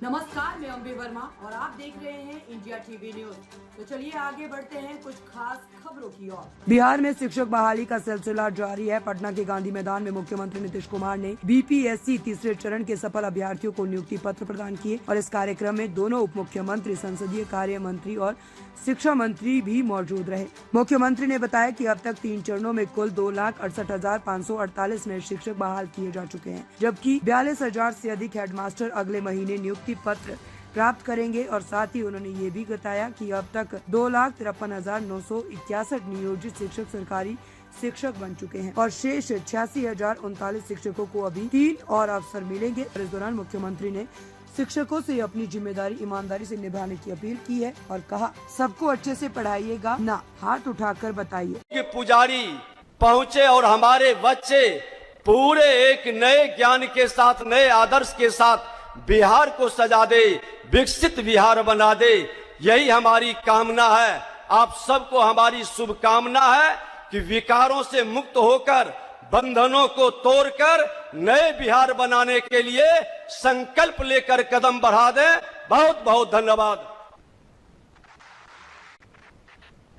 नमस्कार, मैं अम्बे वर्मा और आप देख रहे हैं इंडिया टीवी न्यूज। तो चलिए आगे बढ़ते हैं कुछ खास खबरों की ओर। बिहार में शिक्षक बहाली का सिलसिला जारी है। पटना के गांधी मैदान में मुख्यमंत्री नीतीश कुमार ने बीपीएससी तीसरे चरण के सफल अभ्यर्थियों को नियुक्ति पत्र प्रदान किए और इस कार्यक्रम में दोनों उप मुख्यमंत्री, संसदीय कार्य मंत्री और शिक्षा मंत्री भी मौजूद रहे। मुख्यमंत्री ने बताया कि अब तक 3 चरणों में कुल 2,68,548 नए शिक्षक बहाल किए जा चुके हैं, जबकि 42,000 से अधिक हेडमास्टर अगले महीने नियुक्ति पत्र प्राप्त करेंगे। और साथ ही उन्होंने ये भी बताया कि अब तक 2,53,961 नियोजित शिक्षक सरकारी शिक्षक बन चुके हैं और शेष 86,039 शिक्षकों को अभी 3 और अवसर मिलेंगे। इस दौरान मुख्यमंत्री ने शिक्षकों से अपनी जिम्मेदारी ईमानदारी से निभाने की अपील की है और कहा, सबको अच्छे से पढ़ाइएगा, ना हाथ उठाकर बताइए। पुजारी पहुँचे और हमारे बच्चे पूरे एक नए ज्ञान के साथ, नए आदर्श के साथ बिहार को सजा दे, विकसित बिहार बना दे, यही हमारी कामना है। आप सबको हमारी शुभकामना है कि विकारों से मुक्त होकर, बंधनों को तोड़कर नए बिहार बनाने के लिए संकल्प लेकर कदम बढ़ा दें। बहुत बहुत धन्यवाद।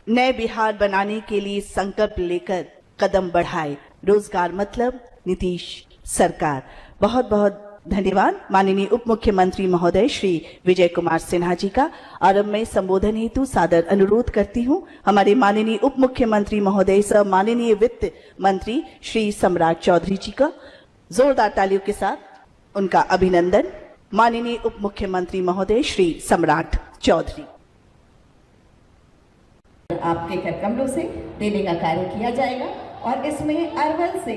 नए बिहार बनाने के लिए संकल्प लेकर कदम बढ़ाए, रोजगार मतलब नीतीश सरकार। बहुत बहुत धन्यवाद माननीय उप मुख्यमंत्री महोदय श्री विजय कुमार सिन्हा जी का। और अब मैं संबोधन हेतु सादर अनुरोध करती हूं हमारे माननीय उप मुख्यमंत्री महोदय सह माननीय वित्त मंत्री श्री सम्राट चौधरी जी का। जोरदार तालियों के साथ उनका अभिनंदन। माननीय उप मुख्यमंत्री महोदय श्री सम्राट चौधरी। आपके कर कमलों से देने का कार्य किया जाएगा और इसमें अरवल से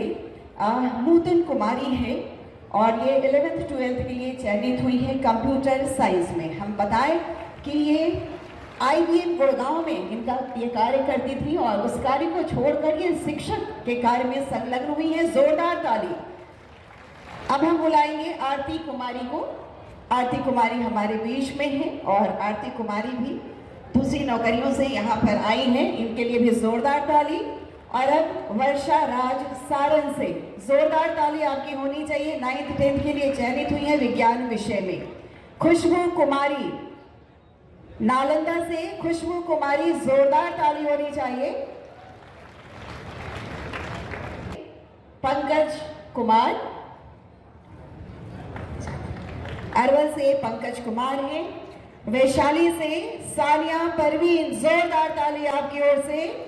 नूतन कुमारी है और ये 11th-12th के लिए चयनित हुई है कंप्यूटर साइंस में। हम बताएं कि ये IBM गुड़गांव में इनका ये कार्य करती थी और उस कार्य को छोड़कर ये शिक्षक के कार्य में संलग्न हुई है। जोरदार ताली। अब हम बुलाएंगे आरती कुमारी को। आरती कुमारी हमारे बीच में है और आरती कुमारी भी दूसरी नौकरियों से यहाँ पर आई हैं, इनके लिए भी जोरदार ताली। और अब वर्षा राज सारण से जोरदार ताली आपकी होनी चाहिए। 9th-10th के लिए चयनित हुई है विज्ञान विषय में। खुशबू कुमारी नालंदा से, खुशबू कुमारी जोरदार ताली होनी चाहिए। पंकज कुमार अरवल से पंकज कुमार है। वैशाली से सानिया परवीन, जोरदार ताली आपकी ओर से।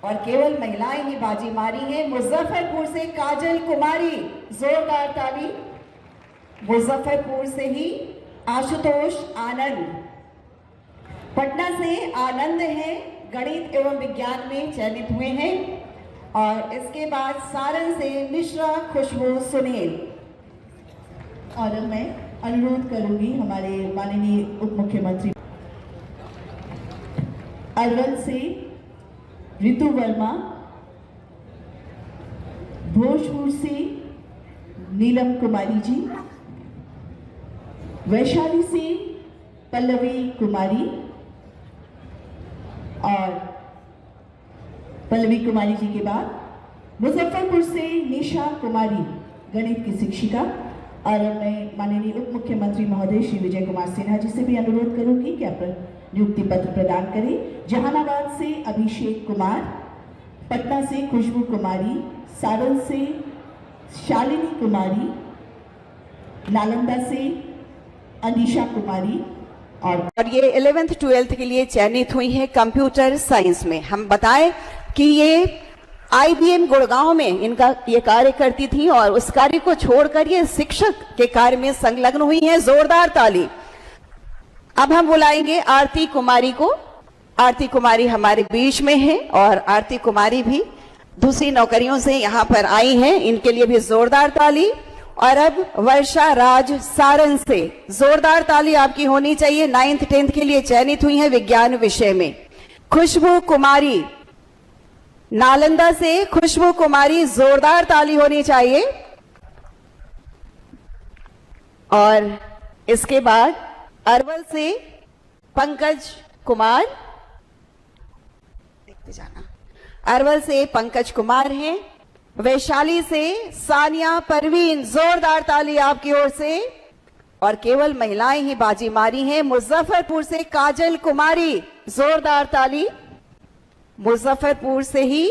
और केवल महिलाएं ही बाजी मारी हैं। मुजफ्फरपुर से काजल कुमारी, जोरदार ताली। मुजफ्फरपुर से ही आशुतोष आनंद। पटना से आनंद हैं, गणित एवं विज्ञान में चयनित हुए हैं। और इसके बाद सारण से मिश्रा खुशबू सुनील। और मैं अनुरोध करूंगी हमारे माननीय उप मुख्यमंत्री अरवल से ऋतु वर्मा, भोजपुर से नीलम कुमारी जी, वैशाली से पल्लवी कुमारी और पल्लवी कुमारी जी के बाद मुजफ्फरपुर से निशा कुमारी, गणित की शिक्षिका। और मैं माननीय उप मुख्यमंत्री महोदय श्री विजय कुमार सिन्हा जी से भी अनुरोध करूंगी कि आप नियुक्ति पत्र प्रदान करें। जहानाबाद से अभिषेक कुमार, पटना से खुशबू कुमारी, सारण से शालिनी कुमारी, नालंदा से अनीशा कुमारी। और ये 11th-12th के लिए चयनित हुई है कंप्यूटर साइंस में। हम बताएं कि ये IBM गुड़गांव में इनका ये कार्य करती थी और उस कार्य को छोड़कर ये शिक्षक के कार्य में संलग्न हुई हैं। जोरदार ताली। अब हम बुलाएंगे आरती कुमारी को। आरती कुमारी हमारे बीच में है और आरती कुमारी भी दूसरी नौकरियों से यहाँ पर आई हैं, इनके लिए भी जोरदार ताली। और अब वर्षा राज सारण से जोरदार ताली आपकी होनी चाहिए। 9th-10th के लिए चयनित हुई है विज्ञान विषय में। खुशबू कुमारी नालंदा से, खुशबू कुमारी जोरदार ताली होनी चाहिए। और इसके बाद अरवल से पंकज कुमार, देखते जाना, अरवल से पंकज कुमार हैं। वैशाली से सानिया परवीन, जोरदार ताली आपकी ओर से। और केवल महिलाएं ही बाजी मारी हैं। मुजफ्फरपुर से काजल कुमारी, जोरदार ताली। मुजफ्फरपुर से ही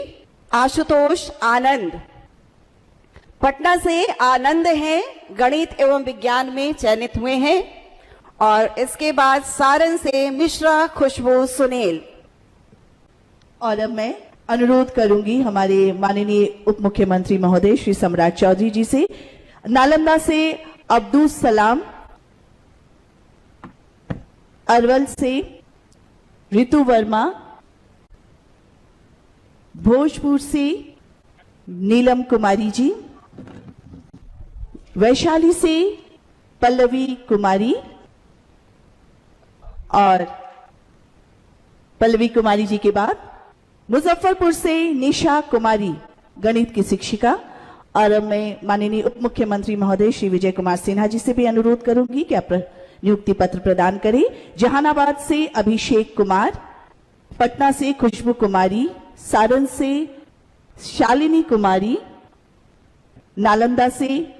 आशुतोष आनंद। पटना से आनंद हैं, गणित एवं विज्ञान में चयनित हुए हैं। और इसके बाद सारण से मिश्रा खुशबू सुनील। और अब मैं अनुरोध करूंगी हमारे माननीय उप मुख्यमंत्री महोदय श्री सम्राट चौधरी जी से, नालंदा से अब्दुल सलाम, अरवल से रितु वर्मा, भोजपुर से नीलम कुमारी जी, वैशाली से पल्लवी कुमारी और पल्लवी कुमारी जी के बाद मुजफ्फरपुर से निशा कुमारी, गणित की शिक्षिका। और अब मैं माननीय उप मुख्यमंत्री महोदय श्री विजय कुमार सिन्हा जी से भी अनुरोध करूंगी कि आप नियुक्ति पत्र प्रदान करें। जहानाबाद से अभिषेक कुमार, पटना से खुशबू कुमारी, सारण से शालिनी कुमारी, नालंदा से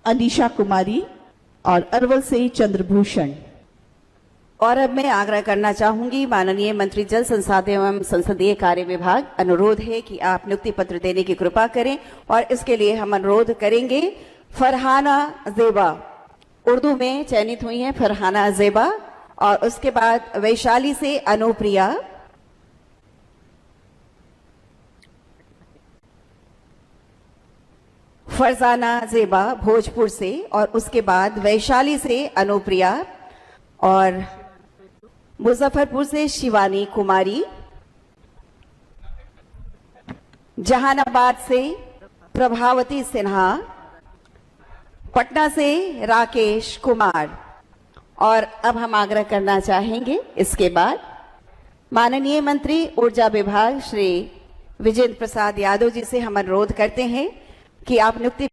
अनीशा कुमारी और अरवल से चंद्रभूषण। और अब मैं आग्रह करना चाहूंगी माननीय मंत्री जल संसाधन एवं संसदीय कार्य विभाग, अनुरोध है कि आप नियुक्ति पत्र देने की कृपा करें। और इसके लिए हम अनुरोध करेंगे फरहाना जेबा, उर्दू में चयनित हुई हैं फरहाना जेबा। और उसके बाद वैशाली से अनुप्रिया, फरजाना जेबा भोजपुर से, और उसके बाद वैशाली से अनुप्रिया, और मुजफ्फरपुर से शिवानी कुमारी, जहानाबाद से प्रभावती सिन्हा, पटना से राकेश कुमार। और अब हम आग्रह करना चाहेंगे इसके बाद माननीय मंत्री ऊर्जा विभाग श्री विजेंद्र प्रसाद यादव जी से हम अनुरोध करते हैं कि आप नियुक्ति।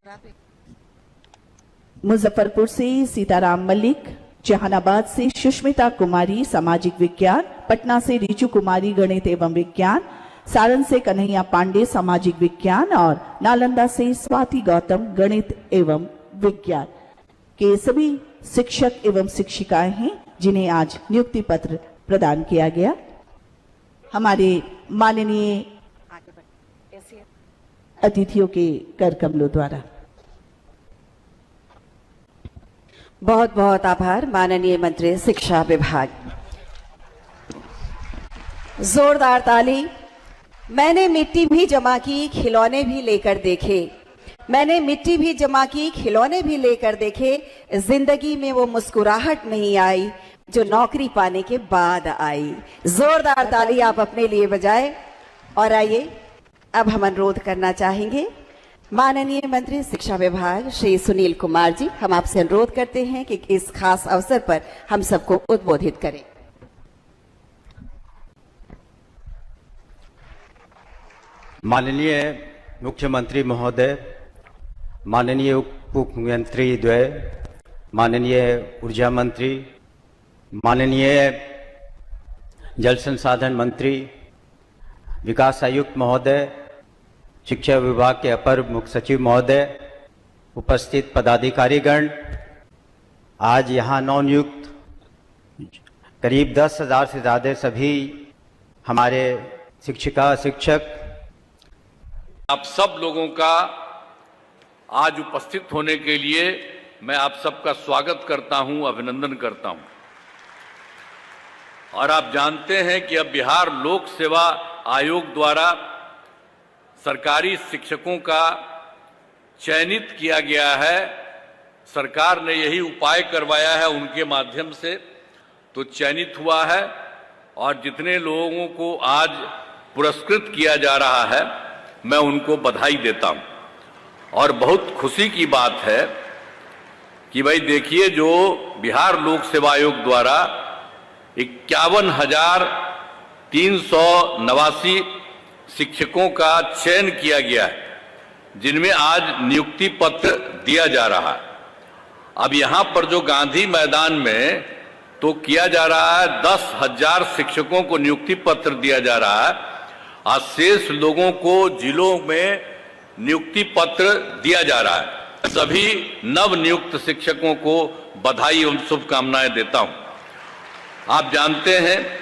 मुजफ्फरपुर से सीताराम मलिक, जहानाबाद से सुष्मिता कुमारी, सामाजिक विज्ञान, पटना से रिचु कुमारी, गणित एवं विज्ञान, सारण से कन्हैया पांडे, सामाजिक विज्ञान और नालंदा से स्वाति गौतम, गणित एवं विज्ञान के सभी शिक्षक एवं शिक्षिकाएं हैं जिन्हें आज नियुक्ति पत्र प्रदान किया गया। हमारे माननीय अतिथियों के कर कमलों द्वारा। बहुत बहुत आभार माननीय मंत्री शिक्षा विभाग। जोरदार ताली। मैंने मिट्टी भी जमा की, खिलौने भी लेकर देखे। मैंने मिट्टी भी जमा की, खिलौने भी लेकर देखे। जिंदगी में वो मुस्कुराहट नहीं आई जो नौकरी पाने के बाद आई। जोरदार ताली आप अपने लिए बजाएं। और आइए अब हम अनुरोध करना चाहेंगे माननीय मंत्री शिक्षा विभाग श्री सुनील कुमार जी, हम आपसे अनुरोध करते हैं कि इस खास अवसर पर हम सबको उद्बोधित करें। माननीय मुख्यमंत्री महोदय, माननीय उप मुख्यमंत्री द्वय, माननीय ऊर्जा मंत्री, माननीय जल संसाधन मंत्री, विकास आयुक्त महोदय, शिक्षा विभाग के अपर मुख्य सचिव महोदय, उपस्थित पदाधिकारीगण, आज यहाँ नवनियुक्त करीब 10,000 से ज़्यादा सभी हमारे शिक्षिका शिक्षक, आप सब लोगों का आज उपस्थित होने के लिए मैं आप सबका स्वागत करता हूं, अभिनंदन करता हूं। और आप जानते हैं कि अब बिहार लोक सेवा आयोग द्वारा सरकारी शिक्षकों का चयनित किया गया है। सरकार ने यही उपाय करवाया है उनके माध्यम से, तो चयनित हुआ है। और जितने लोगों को आज पुरस्कृत किया जा रहा है मैं उनको बधाई देता हूं। और बहुत खुशी की बात है कि भाई देखिए, जो बिहार लोक सेवा आयोग द्वारा 51,389 शिक्षकों का चयन किया गया है, जिनमें आज नियुक्ति पत्र दिया जा रहा है। अब यहां पर जो गांधी मैदान में तो किया जा रहा है, 10,000 शिक्षकों को नियुक्ति पत्र दिया जा रहा है। आज शेष लोगों को जिलों में नियुक्ति पत्र दिया जा रहा है। सभी नवनियुक्त शिक्षकों को बधाई एवं शुभकामनाएं देता हूं। आप जानते हैं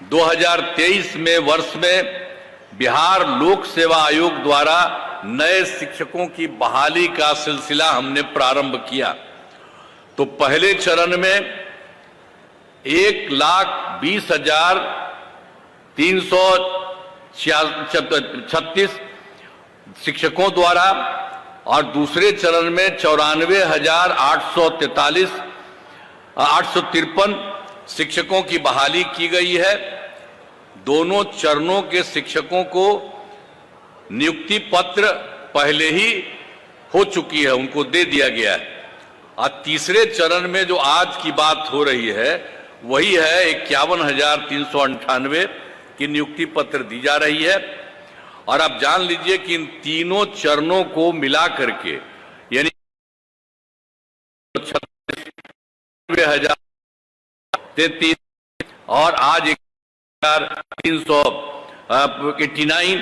2023 में वर्ष में बिहार लोक सेवा आयोग द्वारा नए शिक्षकों की बहाली का सिलसिला हमने प्रारंभ किया। तो पहले चरण में 1,20,336 शिक्षकों द्वारा और दूसरे चरण में 94,853 शिक्षकों की बहाली की गई है। दोनों चरणों के शिक्षकों को नियुक्ति पत्र पहले ही हो चुकी है, उनको दे दिया गया है। और तीसरे चरण में जो आज की बात हो रही है वही है 51,398 की नियुक्ति पत्र दी जा रही है। और आप जान लीजिए कि इन तीनों चरणों को मिला करके यानी 96,033 और आज 1,389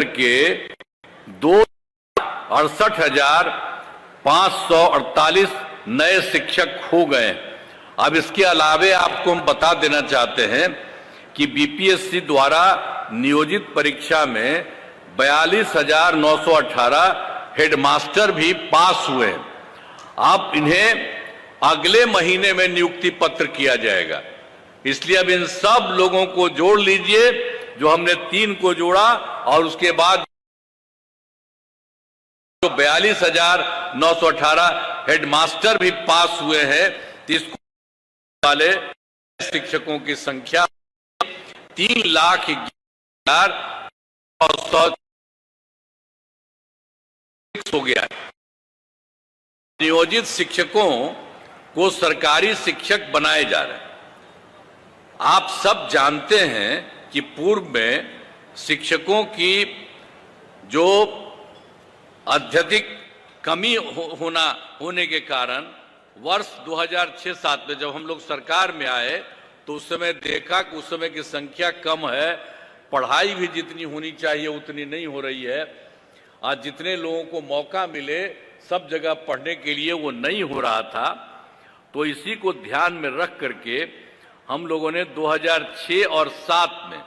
के 2,68,548 नए शिक्षक हो गए। अब इसके अलावे आपको हम बता देना चाहते हैं कि बीपीएससी द्वारा नियोजित परीक्षा में 42,918 हेडमास्टर भी पास हुए। अब इन्हें अगले महीने में नियुक्ति पत्र किया जाएगा। इसलिए अब इन सब लोगों को जोड़ लीजिए, जो हमने 3 को जोड़ा और उसके बाद जो 42,918 हेडमास्टर भी पास हुए हैं, इसको वाले शिक्षकों की संख्या 3,11,100 हो गया है। नियोजित शिक्षकों को सरकारी शिक्षक बनाए जा रहे हैं। आप सब जानते हैं कि पूर्व में शिक्षकों की जो अत्यधिक कमी होने के कारण वर्ष 2006-07 में जब हम लोग सरकार में आए तो उस समय देखा कि उस समय की संख्या कम है, पढ़ाई भी जितनी होनी चाहिए उतनी नहीं हो रही है। आज जितने लोगों को मौका मिले सब जगह पढ़ने के लिए वो नहीं हो रहा था। तो इसी को ध्यान में रख करके हम लोगों ने 2006 और 7 में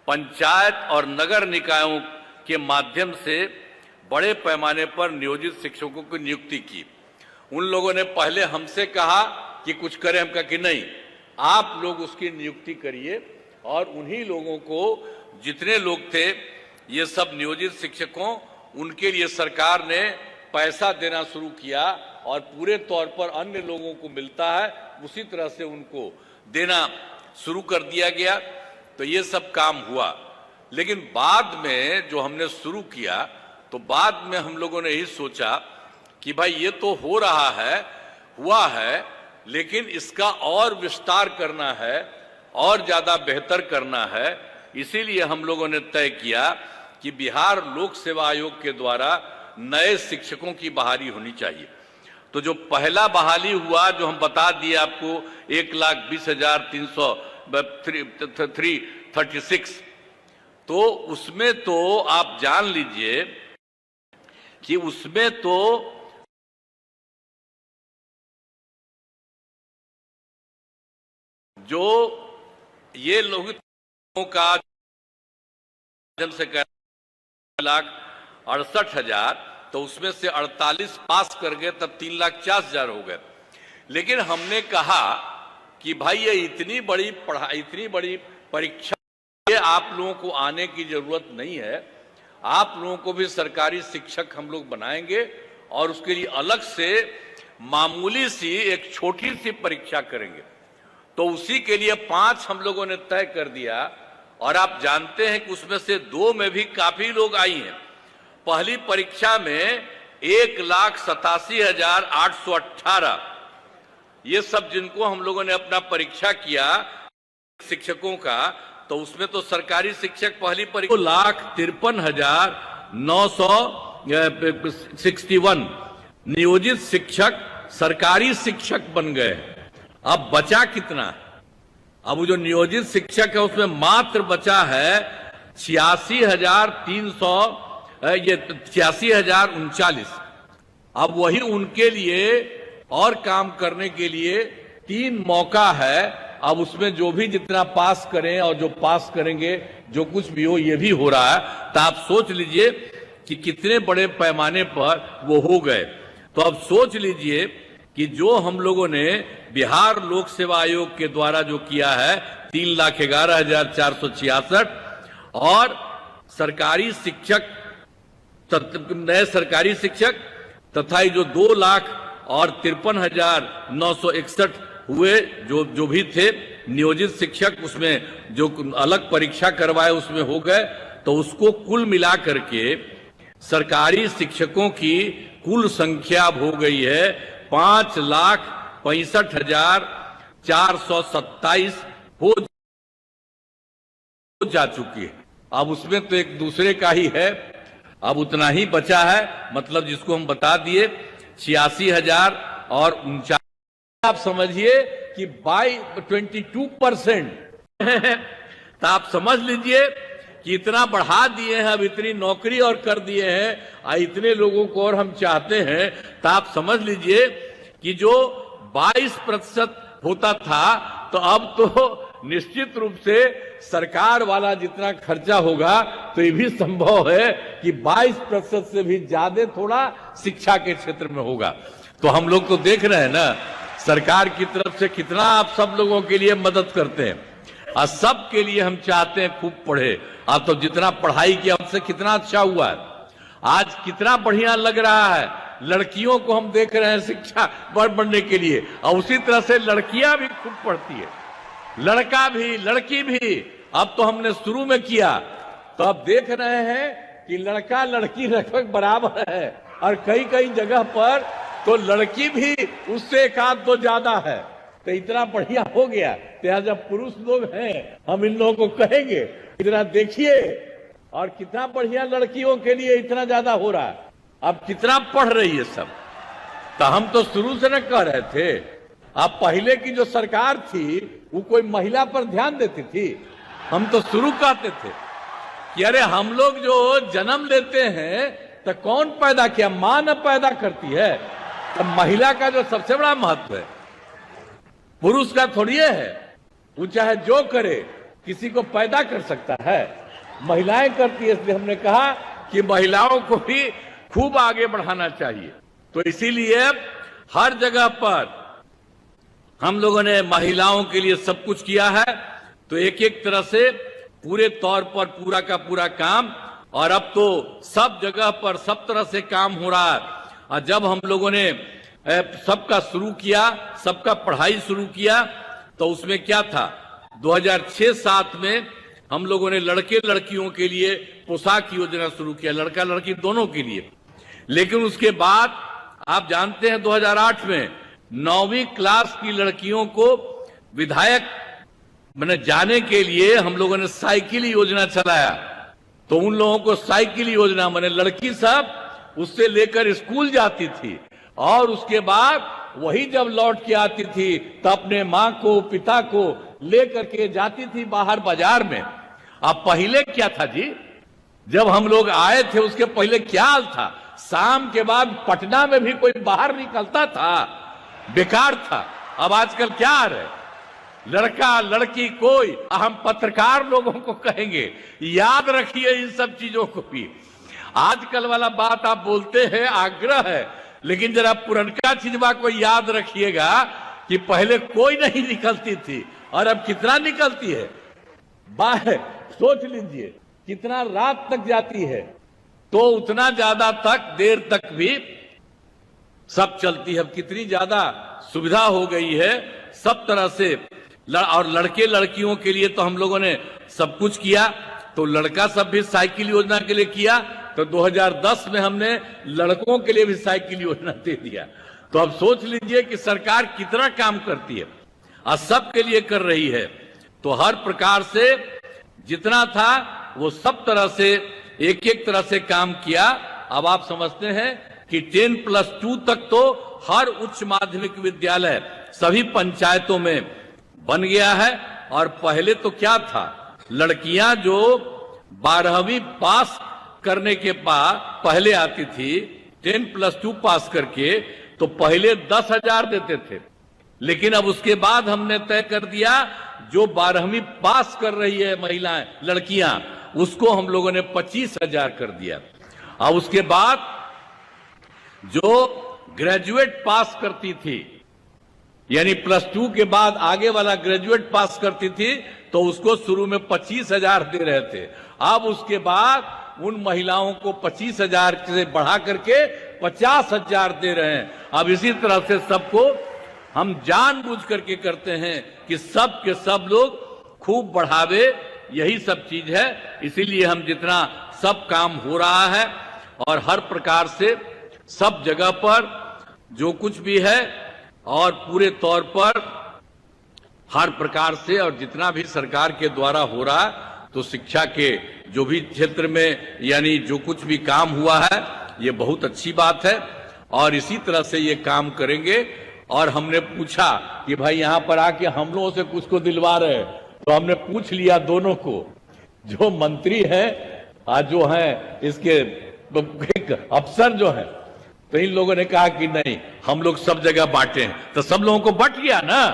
पंचायत और नगर निकायों के माध्यम से बड़े पैमाने पर नियोजित शिक्षकों की नियुक्ति की। उन लोगों ने पहले हमसे कहा कि कुछ करें, हम कहा कि नहीं, आप लोग उसकी नियुक्ति करिए। और उन्हीं लोगों को जितने लोग थे ये सब नियोजित शिक्षकों, उनके लिए सरकार ने पैसा देना शुरू किया और पूरे तौर पर अन्य लोगों को मिलता है उसी तरह से उनको देना शुरू कर दिया गया। तो ये सब काम हुआ। लेकिन बाद में जो हमने शुरू किया तो बाद में हम लोगों ने यही सोचा कि भाई ये तो हो रहा है, हुआ है, लेकिन इसका और विस्तार करना है और ज्यादा बेहतर करना है। इसीलिए हम लोगों ने तय किया कि बिहार लोक सेवा आयोग के द्वारा नए शिक्षकों की बहाली होनी चाहिए। तो जो पहला बहाली हुआ जो हम बता दिए आपको 1,20,336, तो उसमें तो आप जान लीजिए कि उसमें तो जो ये लोगों का से 1,68,000, तो उसमें से 48 पास कर गए, तब 3,40,000 हो गए। लेकिन हमने कहा कि भाई ये इतनी बड़ी पढ़ाई, इतनी बड़ी परीक्षा, ये आप लोगों को आने की जरूरत नहीं है। आप लोगों को भी सरकारी शिक्षक हम लोग बनाएंगे और उसके लिए अलग से मामूली सी एक छोटी सी परीक्षा करेंगे। तो उसी के लिए 5 हम लोगों ने तय कर दिया। और आप जानते हैं कि उसमें से 2 में भी काफी लोग आई हैं। पहली परीक्षा में 1,87,818 ये सब जिनको हम लोगों ने अपना परीक्षा किया शिक्षकों का, तो उसमें तो सरकारी शिक्षक पहली परीक्षा 2,53,961 नियोजित शिक्षक सरकारी शिक्षक बन गए। अब बचा कितना? अब वो जो नियोजित शिक्षक है उसमें मात्र बचा है 86,300 ये 86,039। अब वही उनके लिए और काम करने के लिए 3 मौका है। अब उसमें जो भी जितना पास करें और जो पास करेंगे, जो कुछ भी हो, ये भी हो रहा है। तो आप सोच लीजिए कि कितने बड़े पैमाने पर वो हो गए। तो अब सोच लीजिए कि जो हम लोगों ने बिहार लोक सेवा आयोग के द्वारा जो किया है 3,11,466 और सरकारी शिक्षक, नए सरकारी शिक्षक तथा जो 2,53,961 हुए जो भी थे नियोजित शिक्षक, उसमें जो अलग परीक्षा करवाए उसमें हो गए। तो उसको कुल मिला करके सरकारी शिक्षकों की कुल संख्या अब हो गई है 5,65,427 हो जा चुकी है। अब उसमें तो एक दूसरे का ही है, अब उतना ही बचा है, मतलब जिसको हम बता दिए 86,000 और 49। आप समझिए कि 22% तो आप समझ लीजिए कि इतना बढ़ा दिए हैं, अब इतनी नौकरी और कर दिए हैं, इतने लोगों को और हम चाहते हैं। तो आप समझ लीजिए कि जो 22% होता था, तो अब तो निश्चित रूप से सरकार वाला जितना खर्चा होगा, तो ये भी संभव है कि 22% से भी ज्यादा थोड़ा शिक्षा के क्षेत्र में होगा। तो हम लोग तो देख रहे हैं ना सरकार की तरफ से कितना आप सब लोगों के लिए मदद करते हैं, और सब के लिए हम चाहते हैं खूब पढ़े। आप तो जितना पढ़ाई किया उससे कितना अच्छा हुआ है, आज कितना बढ़िया लग रहा है। लड़कियों को हम देख रहे हैं शिक्षा बढ़ने के लिए, और उसी तरह से लड़कियां भी खूब पढ़ती है, लड़का भी लड़की भी। अब तो हमने शुरू में किया, तो अब देख रहे हैं कि लड़का लड़की लगभग बराबर है, और कई कई जगह पर तो लड़की भी उससे 1-2 ज्यादा है। तो इतना बढ़िया हो गया। तो जब पुरुष लोग हैं, हम इन लोगों को कहेंगे इतना देखिए, और कितना बढ़िया लड़कियों के लिए इतना ज्यादा हो रहा है। अब कितना पढ़ रही है सब। तो हम तो शुरू से न कह रहे थे, अब पहले की जो सरकार थी वो कोई महिला पर ध्यान देती थी? हम तो शुरू कहते थे कि अरे हम लोग जो जन्म लेते हैं तो कौन पैदा किया, मां न पैदा करती है। तो महिला का जो सबसे बड़ा महत्व है, पुरुष का थोड़ी है। वो चाहे जो करे, किसी को पैदा कर सकता है, महिलाएं करती है। इसलिए हमने कहा कि महिलाओं को भी खूब आगे बढ़ाना चाहिए। तो इसीलिए हर जगह पर हम लोगों ने महिलाओं के लिए सब कुछ किया है। तो एक एक तरह से पूरे तौर पर पूरा का पूरा काम, और अब तो सब जगह पर सब तरह से काम हो रहा है। और जब हम लोगों ने सबका शुरू किया, सबका पढ़ाई शुरू किया, तो उसमें क्या था, 2006-07 में हम लोगों ने लड़के लड़कियों के लिए पोशाक योजना शुरू किया, लड़का लड़की दोनों के लिए। लेकिन उसके बाद आप जानते हैं 2008 में 9वीं क्लास की लड़कियों को विधायक मैंने जाने के लिए हम लोगों ने साइकिल योजना चलाया। तो उन लोगों को साइकिल योजना मैंने लड़की सब उससे लेकर स्कूल जाती थी, और उसके बाद वही जब लौट के आती थी तो अपने माँ को पिता को लेकर के जाती थी बाहर बाजार में। अब पहले क्या था जी, जब हम लोग आए थे उसके पहले क्या हाल था, शाम के बाद पटना में भी कोई बाहर निकलता था, बेकार था। अब आजकल क्या आ रहा है, लड़का लड़की कोई। हम पत्रकार लोगों को कहेंगे याद रखिए इन सब चीजों को भी। आजकल वाला बात आप बोलते हैं, आग्रह है, लेकिन जरा पुरनका चीजवा को याद रखिएगा कि पहले कोई नहीं निकलती थी और अब कितना निकलती है। बाहर सोच लीजिए कितना रात तक जाती है, तो उतना ज्यादा तक देर तक भी सब चलती है। अब कितनी ज्यादा सुविधा हो गई है सब तरह से। और लड़के लड़कियों के लिए तो हम लोगों ने सब कुछ किया। तो लड़का सब भी साइकिल योजना के लिए किया, तो 2010 में हमने लड़कों के लिए भी साइकिल योजना दे दिया। तो अब सोच लीजिए कि सरकार कितना काम करती है और सब के लिए कर रही है। तो हर प्रकार से जितना था वो सब तरह से एक एक तरह से काम किया। अब आप समझते हैं कि 10+2 तक तो हर उच्च माध्यमिक विद्यालय सभी पंचायतों में बन गया है। और पहले तो क्या था, लड़कियां जो 12वीं पास करने के बाद पहले आती थी 10+2 पास करके, तो पहले 10,000 देते थे, लेकिन अब उसके बाद हमने तय कर दिया जो 12वीं पास कर रही है महिलाएं, लड़कियां, उसको हम लोगों ने 25,000 कर दिया। अब उसके बाद जो ग्रेजुएट पास करती थी, यानी +2 के बाद आगे वाला ग्रेजुएट पास करती थी, तो उसको शुरू में 25,000 दे रहे थे। अब उसके बाद उन महिलाओं को 25,000 से बढ़ा करके 50,000 दे रहे हैं। अब इसी तरह से सबको हम जानबूझ करके करते हैं कि सब के सब लोग खूब बढ़ावे, यही सब चीज है। इसीलिए हम जितना सब काम हो रहा है और हर प्रकार से सब जगह पर जो कुछ भी है और पूरे तौर पर हर प्रकार से और जितना भी सरकार के द्वारा हो रहा है, तो शिक्षा के जो भी क्षेत्र में यानी जो कुछ भी काम हुआ है, ये बहुत अच्छी बात है और इसी तरह से ये काम करेंगे। और हमने पूछा कि भाई यहाँ पर आके हम लोगों से कुछ को दिलवा रहे हैं, तो हमने पूछ लिया दोनों को, जो मंत्री है आज जो है इसके अफसर जो है, तो इन लोगों ने कहा कि नहीं, हम लोग सब जगह बांटे हैं, तो सब लोगों को बट गया ना,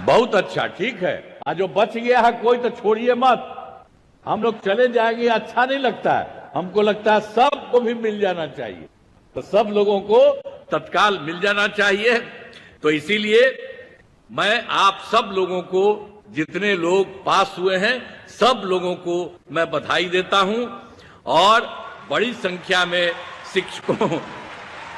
बहुत अच्छा, ठीक है। आज जो बच गया है कोई तो छोड़िए मत, हम लोग चले जाएंगे, अच्छा नहीं लगता है, हमको लगता है सबको भी मिल जाना चाहिए, तो सब लोगों को तत्काल मिल जाना चाहिए। तो इसीलिए मैं आप सब लोगों को, जितने लोग पास हुए हैं, सब लोगों को मैं बधाई देता हूं और बड़ी संख्या में शिक्षकों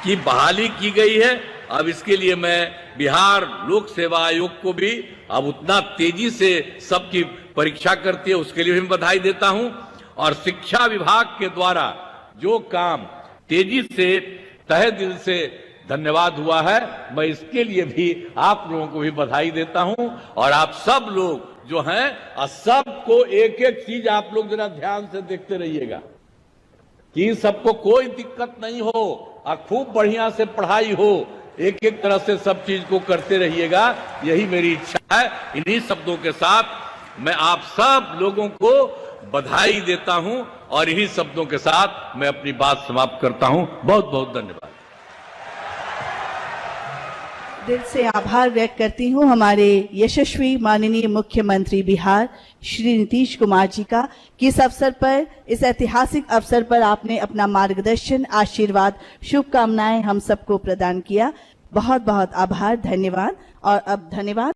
की बहाली की गई है। अब इसके लिए मैं बिहार लोक सेवा आयोग को भी अब उतना तेजी से सबकी परीक्षा करती है, उसके लिए भी मैं बधाई देता हूं। और शिक्षा विभाग के द्वारा जो काम तेजी से तहे दिल से धन्यवाद हुआ है, मैं इसके लिए भी आप लोगों को भी बधाई देता हूं। और आप सब लोग जो हैं, सबको एक एक चीज आप लोग जरा ध्यान से देखते रहिएगा कि सबको कोई दिक्कत नहीं हो और खूब बढ़िया से पढ़ाई हो, एक एक तरह से सब चीज को करते रहिएगा, यही मेरी इच्छा है। इन्हीं शब्दों के साथ मैं आप सब लोगों को बधाई देता हूं और इन्हीं शब्दों के साथ मैं अपनी बात समाप्त करता हूं। बहुत बहुत धन्यवाद। दिल से आभार व्यक्त करती हूँ हमारे यशस्वी माननीय मुख्यमंत्री बिहार श्री नीतीश कुमार जी का कि इस अवसर पर, इस ऐतिहासिक अवसर पर आपने अपना मार्गदर्शन, आशीर्वाद, शुभकामनाएं हम सबको प्रदान किया। बहुत बहुत आभार, धन्यवाद। और अब धन्यवाद